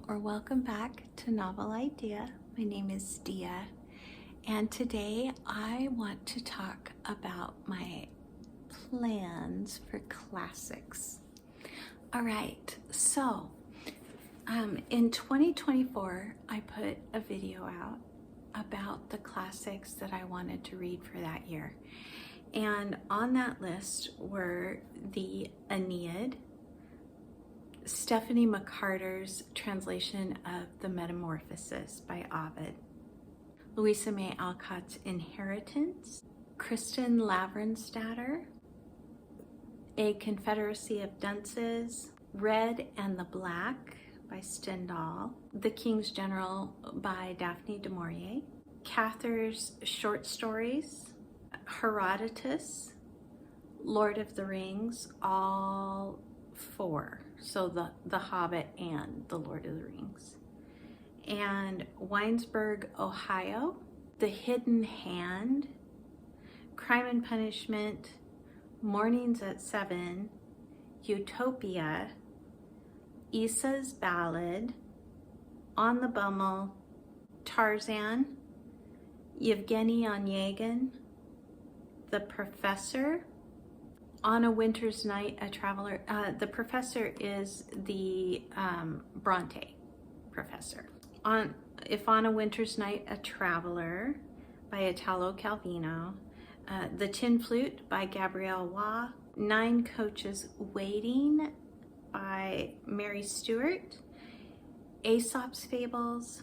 or welcome back to Novel Idea. My name is Dia, and today I want to talk about my plans for classics. All right, so in 2024, I put a video out about the classics that I wanted to read for that year. And on that list were the Aeneid, Stephanie McCarter's translation of the Metamorphoses by Ovid, Louisa May Alcott's Inheritance, Kristen Lavrenstatter, A Confederacy of Dunces, Red and the Black by Stendhal, The King's General by Daphne du Maurier, Cather's short stories, Herodotus, Lord of the Rings, all four. So the Hobbit and the Lord of the Rings. And Winesburg, Ohio, The Hidden Hand, Crime and Punishment, Mornings at 7, Utopia, Issa's Ballad, On the Bummel, Tarzan, Yevgeny Onegin, The Professor, On a Winter's Night, A Traveler. The Professor is the Bronte professor. If on a Winter's Night, A Traveler by Italo Calvino, The Tin Flute by Gabrielle Waugh, Nine Coaches Waiting by Mary Stewart, Aesop's Fables,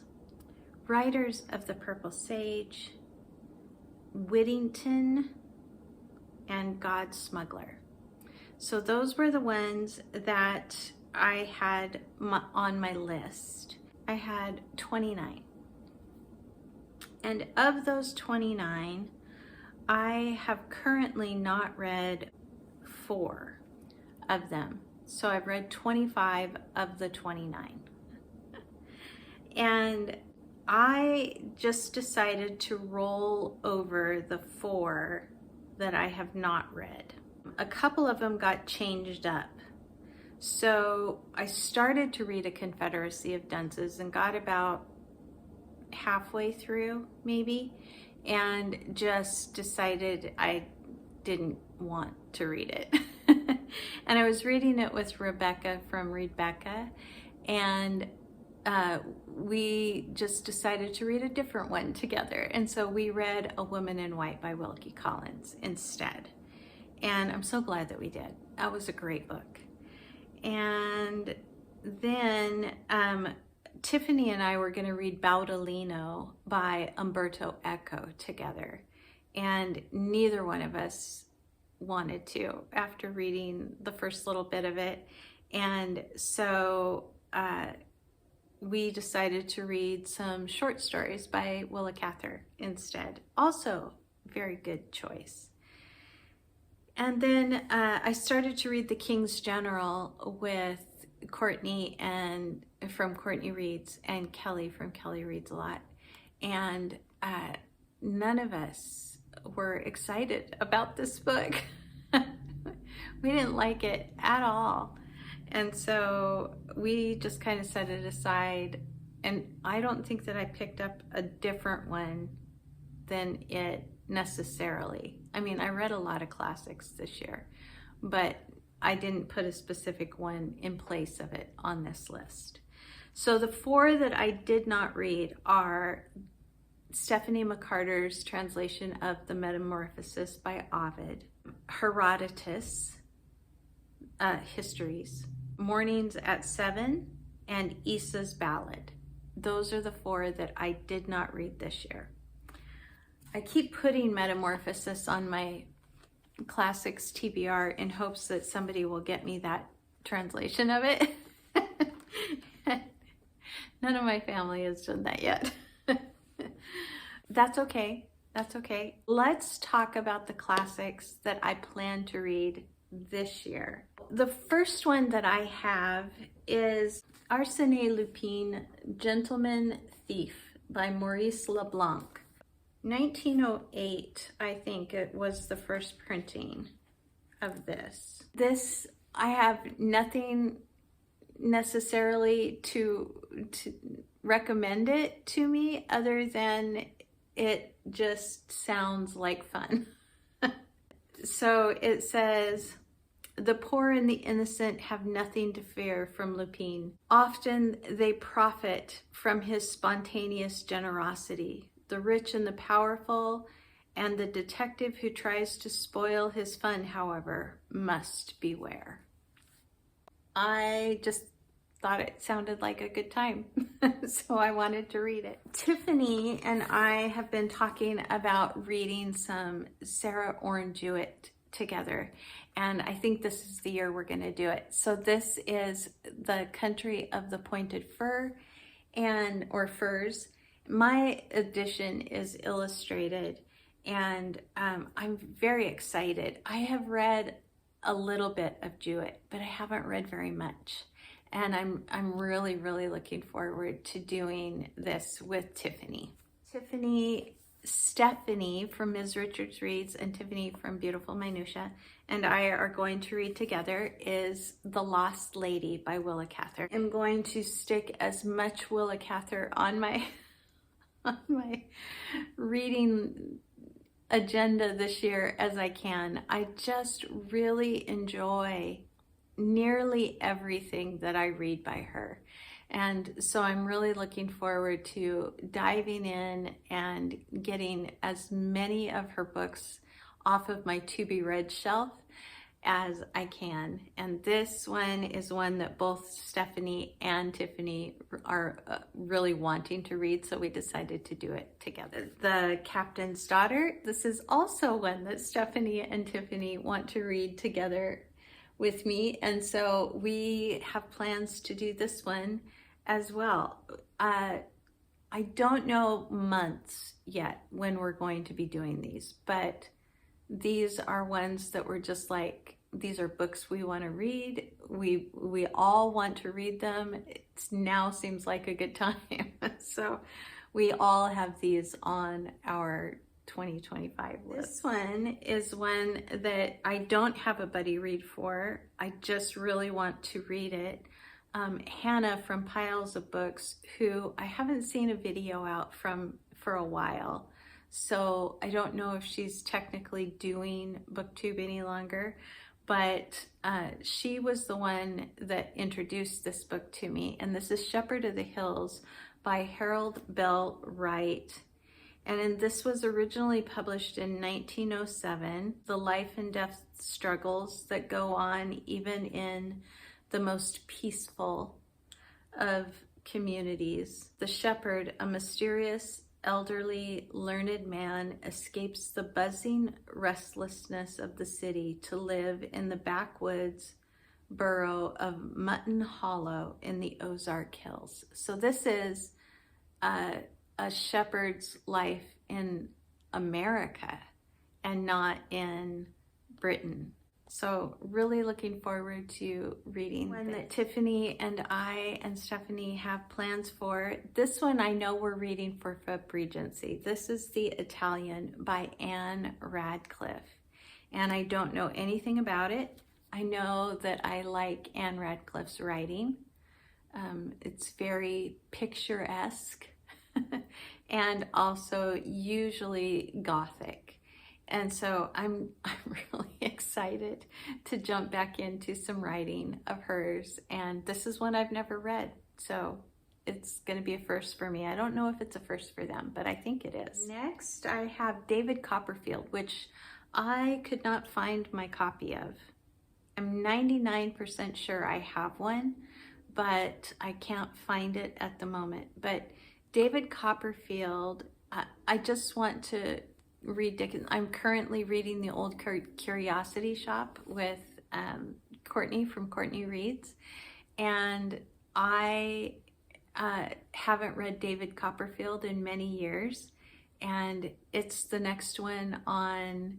Riders of the Purple Sage, Whittington, and God's Smuggler. So those were the ones that I had on my list. I had 29. And of those 29, I have currently not read 4 of them. So I've read 25 of the 29. And I just decided to roll over the 4 that I have not read. A couple of them got changed up. So I started to read A Confederacy of Dunces and got about halfway through maybe, and just decided I didn't want to read it. And I was reading it with Rebecca from Rebecca, and we just decided to read a different one together. And so we read A Woman in White by Wilkie Collins instead. And I'm so glad that we did. That was a great book. And then Tiffany and I were going to read Baudolino by Umberto Eco together. And neither one of us wanted to after reading the first little bit of it. And so we decided to read some short stories by Willa Cather instead. Also, very good choice. And then I started to read The King's General with Courtney and from Courtney Reads and Kelly from Kelly Reads a Lot. And none of us were excited about this book. We didn't like it at all. And so we just kind of set it aside. And I don't think that I picked up a different one than it necessarily. I mean, I read a lot of classics this year, but I didn't put a specific one in place of it on this list. So the 4 that I did not read are Stephanie McCarter's translation of The Metamorphoses by Ovid, Herodotus, Histories, Mornings at 7, and Issa's Ballad. Those are the 4 that I did not read this year. I keep putting Metamorphoses on my classics TBR in hopes that somebody will get me that translation of it. None of my family has done that yet. That's okay. That's okay. Let's talk about the classics that I plan to read this year. The first one that I have is Arsene Lupine, Gentleman Thief by Maurice LeBlanc. 1908, I think it was the first printing of this. I have nothing necessarily to recommend it to me, other than it just sounds like fun. So it says, the poor and the innocent have nothing to fear from Lupine. Often they profit from his spontaneous generosity. The rich and the powerful and the detective who tries to spoil his fun, however, must beware. I just thought it sounded like a good time, so I wanted to read it. Tiffany and I have been talking about reading some Sarah Orne Jewett together, and I think this is the year we're going to do it. So this is The Country of the Pointed Fur, or Furs. My edition is illustrated, and I'm very excited. I have read a little bit of Jewett, but I haven't read very much. And I'm really, really looking forward to doing this with Tiffany. Stephanie from Ms. Richards Reads and Tiffany from Beautiful Minutia and I are going to read together is The Lost Lady by Willa Cather. I'm going to stick as much Willa Cather on my reading agenda this year as I can. I just really enjoy nearly everything that I read by her. And so I'm really looking forward to diving in and getting as many of her books off of my to be read shelf as I can. And this one is one that both Stephanie and Tiffany are really wanting to read, so we decided to do it together. The Captain's Daughter, this is also one that Stephanie and Tiffany want to read together with me, and so we have plans to do this one as well. I don't know months yet when we're going to be doing these, but these are ones that we're just like, these are books we want to read. We all want to read them. It now seems like a good time. So we all have these on our 2025 list. This one is one that I don't have a buddy read for. I just really want to read it. Hannah from Piles of Books, who I haven't seen a video out from for a while. So I don't know if she's technically doing BookTube any longer, but she was the one that introduced this book to me. And this is Shepherd of the Hills by Harold Bell Wright. And this was originally published in 1907. The life and death struggles that go on even in the most peaceful of communities. The shepherd, a mysterious, elderly, learned man, escapes the buzzing restlessness of the city to live in the backwoods borough of Mutton Hollow in the Ozark Hills. So this is a shepherd's life in America and not in Britain. So really looking forward to reading one that Tiffany and I and Stephanie have plans for. This one I know we're reading for Feb Regency. This is The Italian by Ann Radcliffe. And I don't know anything about it. I know that I like Ann Radcliffe's writing. It's very picturesque and also usually Gothic. And so I'm really excited to jump back into some writing of hers. And this is one I've never read. So it's going to be a first for me. I don't know if it's a first for them, but I think it is. Next, I have David Copperfield, which I could not find my copy of. I'm 99% sure I have one, but I can't find it at the moment. But David Copperfield, I just want to read Dickens. I'm currently reading The Old Curiosity Shop with Courtney from Courtney Reads, and I haven't read David Copperfield in many years, and it's the next one on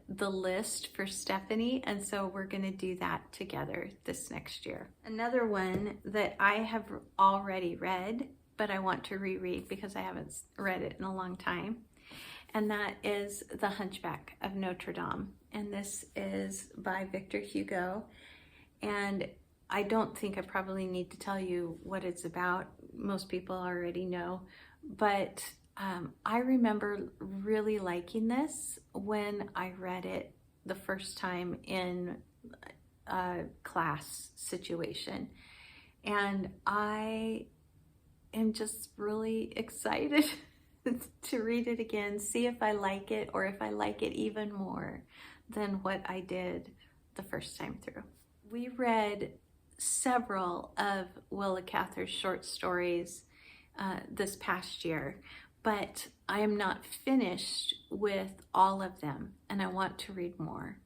the list for Stephanie, and so we're going to do that together this next year. Another one that I have already read, but I want to reread because I haven't read it in a long time, and that is The Hunchback of Notre Dame. And this is by Victor Hugo. And I don't think I probably need to tell you what it's about. Most people already know, but I remember really liking this when I read it the first time in a class situation. And I am just really excited to read it again, see if I like it, or if I like it even more than what I did the first time through. We read several of Willa Cather's short stories this past year, but I am not finished with all of them, and I want to read more.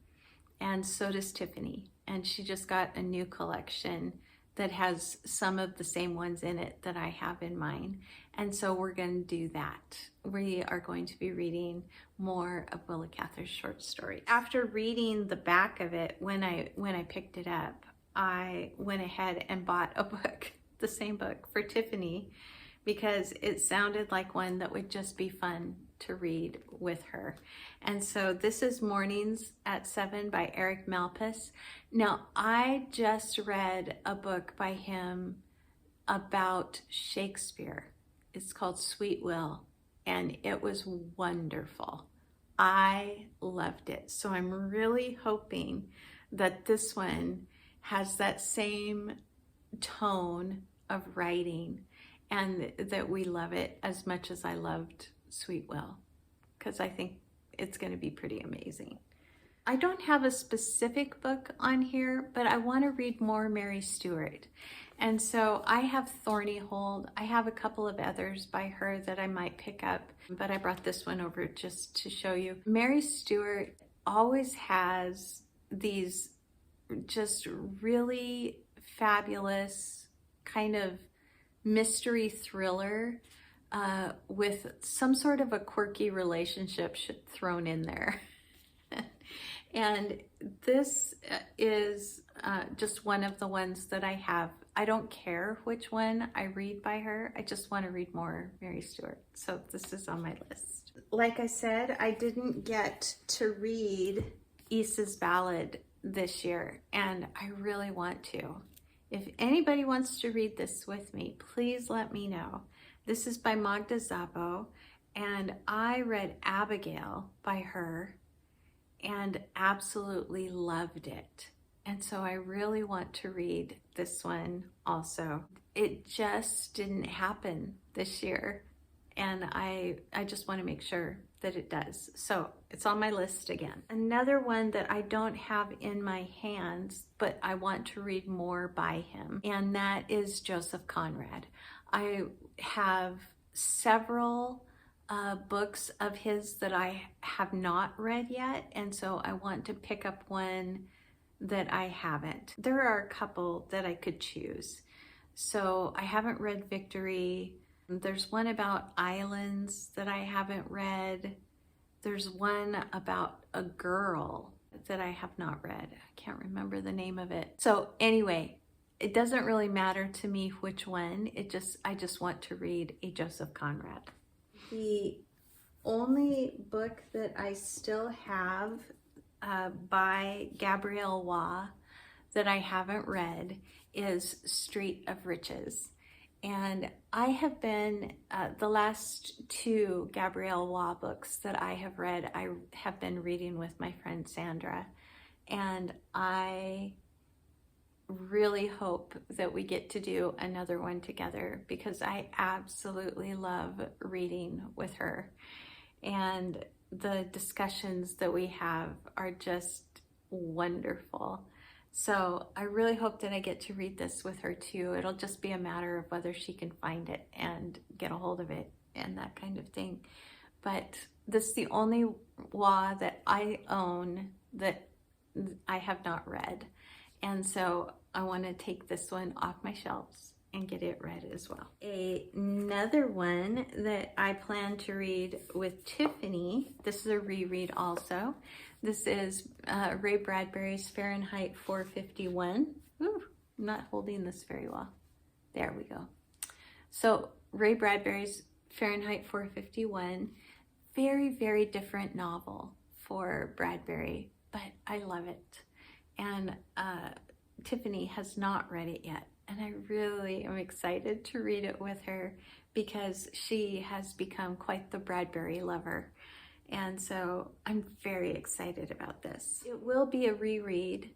And so does Tiffany, and she just got a new collection that has some of the same ones in it that I have in mine. And so we're going to do that. We are going to be reading more of Willa Cather's short stories. After reading the back of it, when I picked it up, I went ahead and bought a book, the same book for Tiffany, because it sounded like one that would just be fun to read with her. And so this is Mornings at 7 by Eric Malpass. Now, I just read a book by him about Shakespeare. It's called Sweet Will, and it was wonderful. I loved it. So I'm really hoping that this one has that same tone of writing, and that we love it as much as I loved Sweet Will, because I think it's going to be pretty amazing. I don't have a specific book on here, but I want to read more Mary Stewart. And so I have Thorny Hold. I have a couple of others by her that I might pick up, but I brought this one over just to show you. Mary Stewart always has these just really fabulous kind of mystery thriller with some sort of a quirky relationship thrown in there. And this is just one of the ones that I have. I don't care which one I read by her. I just want to read more Mary Stewart. So this is on my list. Like I said, I didn't get to read Isa's Ballad this year, and I really want to. If anybody wants to read this with me, please let me know. This is by Magda Szabo, and I read Abigail by her and absolutely loved it. And so I really want to read this one also. It just didn't happen this year, and I just want to make sure that it does. So it's on my list again. Another one that I don't have in my hands, but I want to read more by him, and that is Joseph Conrad. I have several books of his that I have not read yet, and so I want to pick up one that I haven't. There are a couple that I could choose. So I haven't read Victory. There's one about islands that I haven't read. There's one about a girl that I have not read. I can't remember the name of it. So anyway, it doesn't really matter to me which one. I just want to read a Joseph Conrad. The only book that I still have by Gabrielle that I haven't read is Street of Riches. And I have been, the last two Gabrielle books that I have read, I have been reading with my friend Sandra. And I really hope that we get to do another one together, because I absolutely love reading with her. And the discussions that we have are just wonderful. So I really hope that I get to read this with her too. It'll just be a matter of whether she can find it and get a hold of it and that kind of thing. But this is the only WA that I own that I have not read. And so I want to take this one off my shelves and get it read as well. Another one that I plan to read with Tiffany, this is a reread also. This is Ray Bradbury's Fahrenheit 451. Ooh, I'm not holding this very well. There we go. So Ray Bradbury's Fahrenheit 451, very, very different novel for Bradbury, but I love it. And Tiffany has not read it yet, and I really am excited to read it with her because she has become quite the Bradbury lover. And so I'm very excited about this. It will be a reread,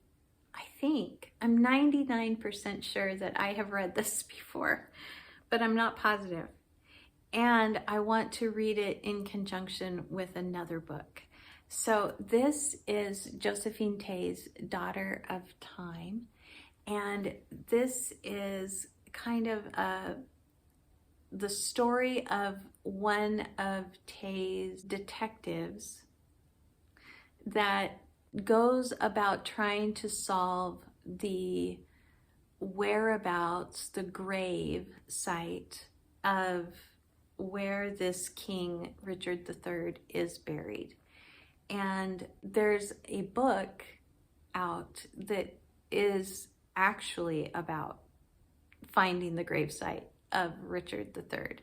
I think. I'm 99% sure that I have read this before, but I'm not positive. And I want to read it in conjunction with another book. So this is Josephine Tey's Daughter of Time. And this is kind of the story of one of Tey's detectives that goes about trying to solve the whereabouts, the grave site of where this King Richard III is buried. And there's a book out that is actually about finding the gravesite of Richard III.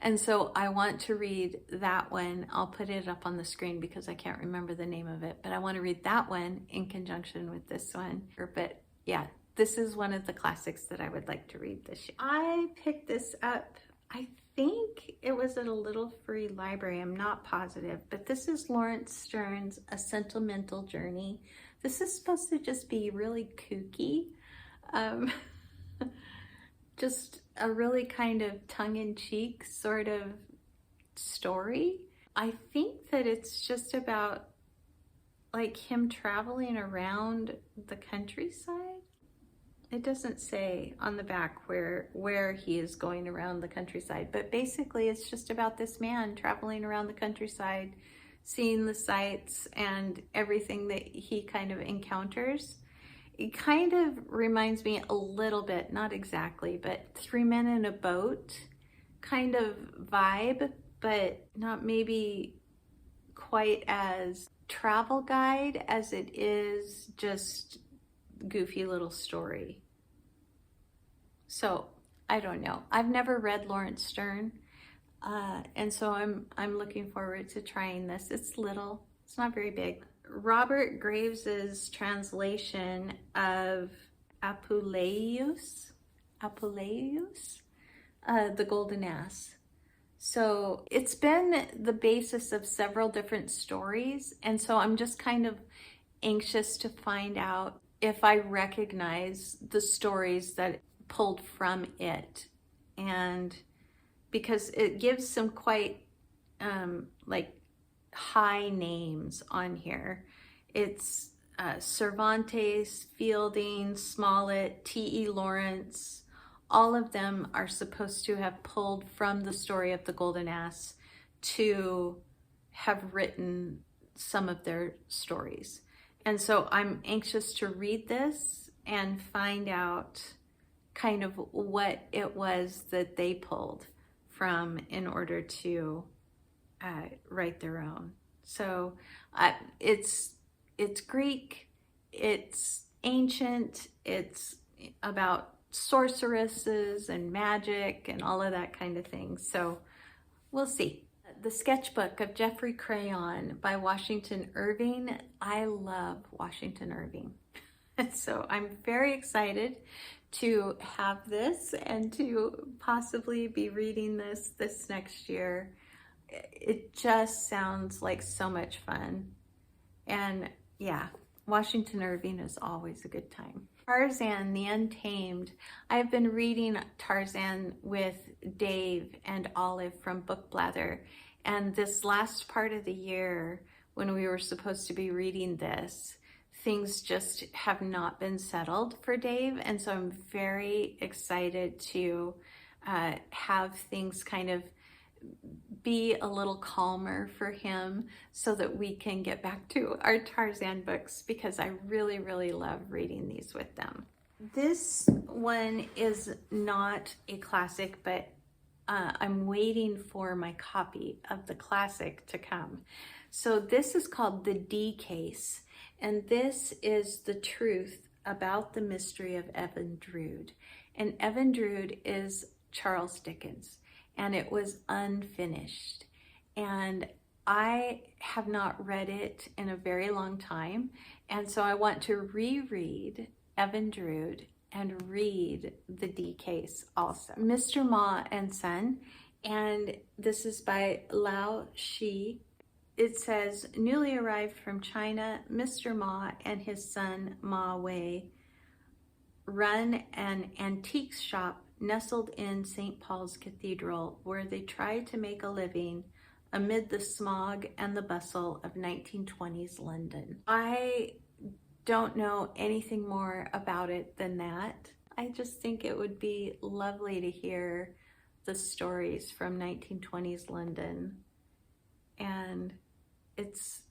And so I want to read that one. I'll put it up on the screen because I can't remember the name of it, but I want to read that one in conjunction with this one. But yeah, this is one of the classics that I would like to read this year. I picked this up, I think it was at a little free library, I'm not positive, but this is Laurence Sterne's A Sentimental Journey. This is supposed to just be really kooky. Just a really kind of tongue-in-cheek sort of story. I think that it's just about like him traveling around the countryside. It doesn't say on the back where he is going around the countryside, but basically it's just about this man traveling around the countryside, seeing the sights and everything that he kind of encounters. It kind of reminds me a little bit, not exactly, but Three Men in a Boat kind of vibe, but not maybe quite as travel guide as it is just goofy little story. So I don't know. I've never read Laurence Sterne, and so I'm looking forward to trying this. It's little, it's not very big. Robert Graves's translation of Apuleius, The Golden Ass. So it's been the basis of several different stories, and so I'm just kind of anxious to find out if I recognize the stories that pulled from it, and because it gives some quite like high names on here. It's Cervantes, Fielding, Smollett, T.E. Lawrence. All of them are supposed to have pulled from the story of the Golden Ass to have written some of their stories. And so I'm anxious to read this and find out kind of what it was that they pulled from in order to write their own. So it's Greek, it's ancient, it's about sorceresses and magic and all of that kind of thing. So we'll see. The Sketchbook of Geoffrey Crayon by Washington Irving. I love Washington Irving. And so I'm very excited to have this and to possibly be reading this next year. It just sounds like so much fun. And yeah, Washington Irving is always a good time. Tarzan the Untamed. I've been reading Tarzan with Dave and Olive from Book Blather. And this last part of the year, when we were supposed to be reading this, things just have not been settled for Dave. And so I'm very excited to have things kind of be a little calmer for him so that we can get back to our Tarzan books, because I really, really love reading these with them. This one is not a classic, but I'm waiting for my copy of the classic to come. So this is called The D Case, and this is the truth about the mystery of Evan Drood. And Evan Drood is Charles Dickens, and it was unfinished. And I have not read it in a very long time, and so I want to reread Evan Drood and read the D case also. Mr. Ma and Son, and this is by Lao Shi. It says, newly arrived from China, Mr. Ma and his son Ma Wei run an antiques shop nestled in St. Paul's Cathedral, where they try to make a living amid the smog and the bustle of 1920s London. I don't know anything more about it than that. I just think it would be lovely to hear the stories from 1920s London, and it's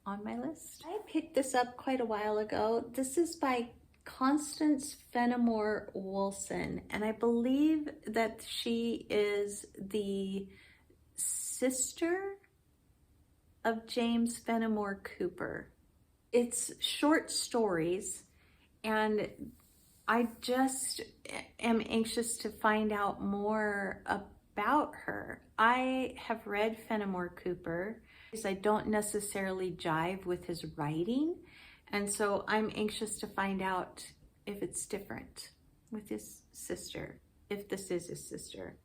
on my list. I picked this up quite a while ago. This is by Constance Fenimore Woolson, and I believe that she is the sister of James Fenimore Cooper. It's short stories, and I just am anxious to find out more about her. I have read Fenimore Cooper, because I don't necessarily jive with his writing, and so I'm anxious to find out if it's different with his sister, if this is his sister,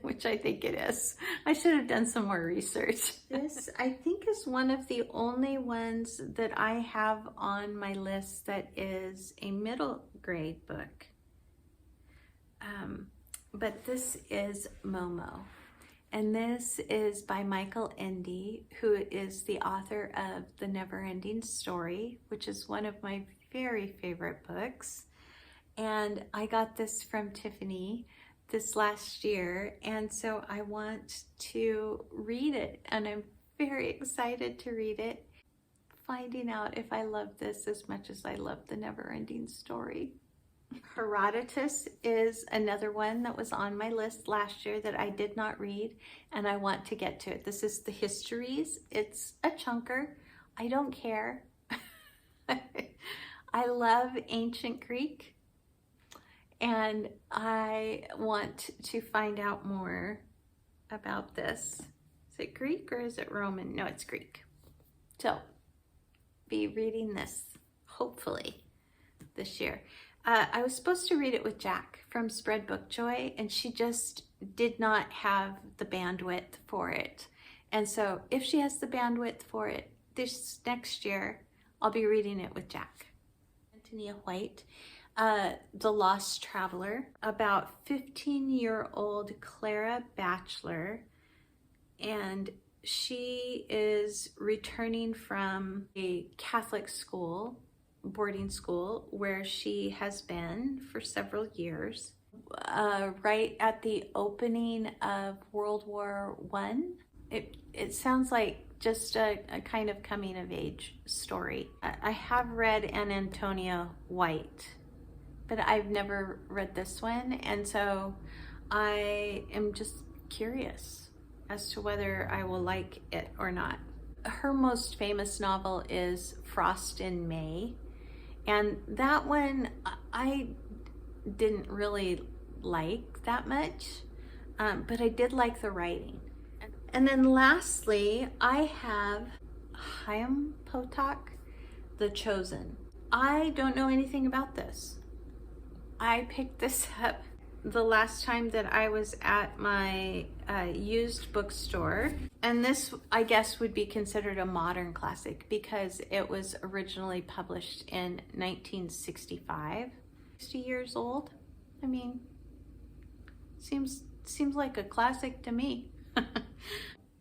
which I think it is. I should have done some more research. This, I think, is one of the only ones that I have on my list that is a middle grade book. But this is Momo. And this is by Michael Ende, who is the author of The Never-Ending Story, which is one of my very favorite books. And I got this from Tiffany this last year, and so I want to read it, and I'm very excited to read it, finding out if I love this as much as I love The Never-Ending Story. Herodotus is another one that was on my list last year that I did not read, and I want to get to it. This is the Histories. It's a chunker. I don't care. I love ancient Greek, and I want to find out more about this. Is it Greek or is it Roman? No, it's Greek. So, be reading this, hopefully, this year. I was supposed to read it with Jack from Spread Book Joy, and she just did not have the bandwidth for it. And so if she has the bandwidth for it this next year, I'll be reading it with Jack. Antonia White, The Lost Traveler, about 15-year-old Clara Batchelor, and she is returning from a Catholic school, boarding school, where she has been for several years, right at the opening of World War I. It sounds like just a kind of coming of age story. I have read Antonia White, but I've never read this one, and so I am just curious as to whether I will like it or not. Her most famous novel is Frost in May, and that one I didn't really like that much, but I did like the writing. And then lastly, I have Chaim Potok, The Chosen. I don't know anything about this. I picked this up the last time that I was at my used bookstore. And this, I guess, would be considered a modern classic because it was originally published in 1965. 60 years old. I mean, seems like a classic to me.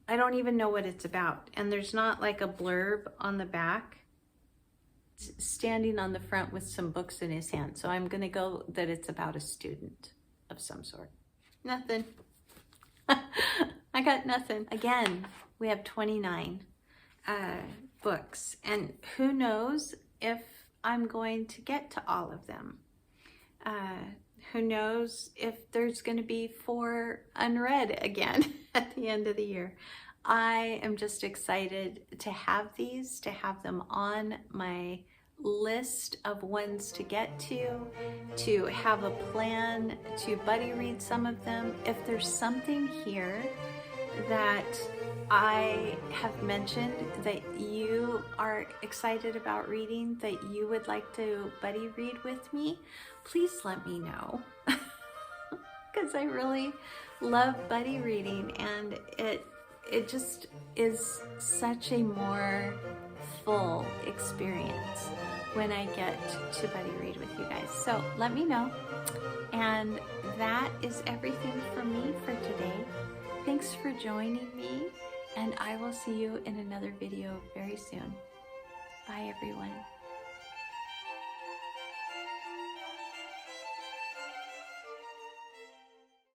I don't even know what it's about. And there's not like a blurb on the back. It's standing on the front with some books in his hand. So I'm gonna go that it's about a student of some sort. Nothing. I got nothing. Again, we have 29 books, and who knows if I'm going to get to all of them. Who knows if there's going to be 4 unread again at the end of the year. I am just excited to have these, to have them on my list of ones to get to have a plan to buddy read some of them. If there's something here that I have mentioned that you are excited about reading, that you would like to buddy read with me, please let me know. Because I really love buddy reading, and it just is such a more full experience when I get to buddy read with you guys. So let me know. And that is everything for me for today. Thanks for joining me, and I will see you in another video very soon. Bye everyone.